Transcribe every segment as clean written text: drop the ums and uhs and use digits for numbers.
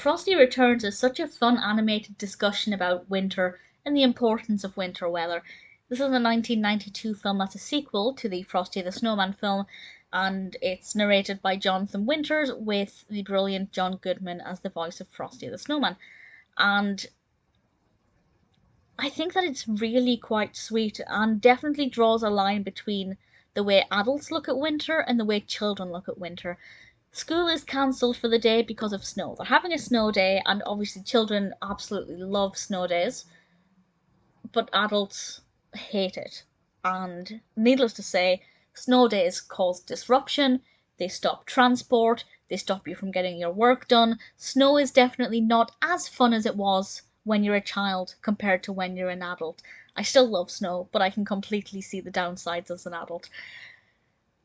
Frosty Returns is such a fun animated discussion about winter and the importance of winter weather. This is a 1992 film that's a sequel to the Frosty the Snowman film, and it's narrated by Jonathan Winters with the brilliant John Goodman as the voice of Frosty the Snowman. And I think that it's really quite sweet and definitely draws a line between the way adults look at winter and the way children look at winter. School is cancelled for the day because of snow. They're having a snow day, and obviously children absolutely love snow days, but adults hate it. And needless to say, snow days cause disruption, they stop transport, they stop you from getting your work done. Snow is definitely not as fun as it was when you're a child compared to when you're an adult. I still love snow, but I can completely see the downsides as an adult.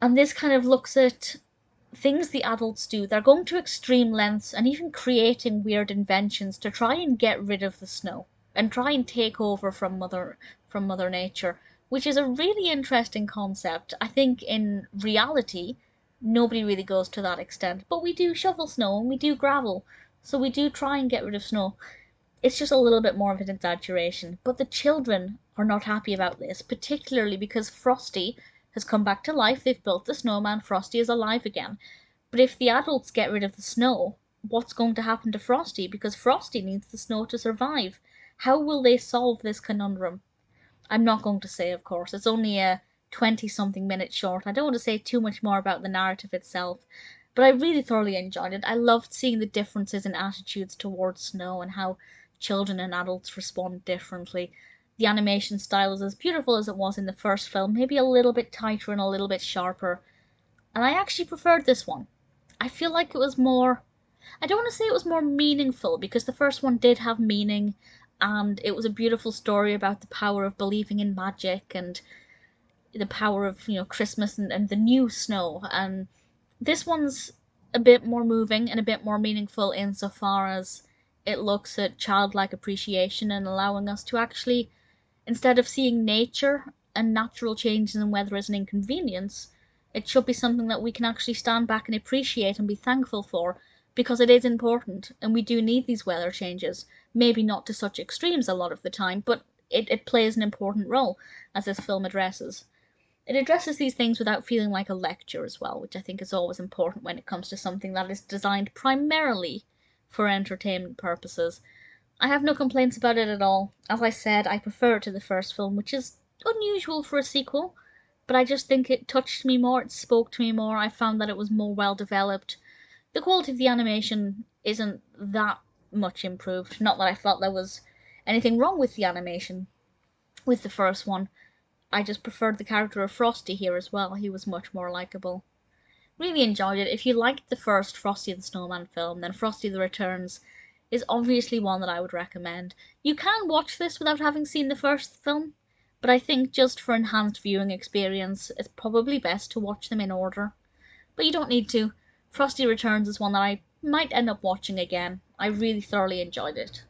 And this kind of looks at things the adults do. They're going to extreme lengths and even creating weird inventions to try and get rid of the snow and try and take over from Mother Nature, which is a really interesting concept. I think in reality, nobody really goes to that extent, but we do shovel snow and we do gravel, so we do try and get rid of snow. It's just a little bit more of an exaggeration, but the children are not happy about this, particularly because Frosty has come back to life. They've built the snowman, Frosty is alive again. But if the adults get rid of the snow, what's going to happen to Frosty? Because Frosty needs the snow to survive. How will they solve this conundrum? I'm not going to say, of course. It's only a 20-something minute short. I don't want to say too much more about the narrative itself, but I really thoroughly enjoyed it. I loved seeing the differences in attitudes towards snow and how children and adults respond differently. The animation style is as beautiful as it was in the first film, maybe a little bit tighter and a little bit sharper. And I actually preferred this one. I feel like it was more... I don't want to say it was more meaningful, because the first one did have meaning, and it was a beautiful story about the power of believing in magic and the power of, Christmas and the new snow. And this one's a bit more moving and a bit more meaningful insofar as it looks at childlike appreciation and allowing us to actually, instead of seeing nature and natural changes in weather as an inconvenience, it should be something that we can actually stand back and appreciate and be thankful for, because it is important and we do need these weather changes. Maybe not to such extremes a lot of the time, but it plays an important role, as this film addresses. It addresses these things without feeling like a lecture as well, which I think is always important when it comes to something that is designed primarily for entertainment purposes. I have no complaints about it at all. As I said, I prefer it to the first film, which is unusual for a sequel, but I just think it touched me more, it spoke to me more. I found that it was more well developed. The quality of the animation isn't that much improved. Not that I felt there was anything wrong with the animation with the first one. I just preferred the character of Frosty here as well. He was much more likeable. Really enjoyed it. If you liked the first Frosty the Snowman film, then Frosty the Returns is obviously one that I would recommend. You can watch this without having seen the first film, but I think just for enhanced viewing experience, it's probably best to watch them in order. But you don't need to. Frosty Returns is one that I might end up watching again. I really thoroughly enjoyed it.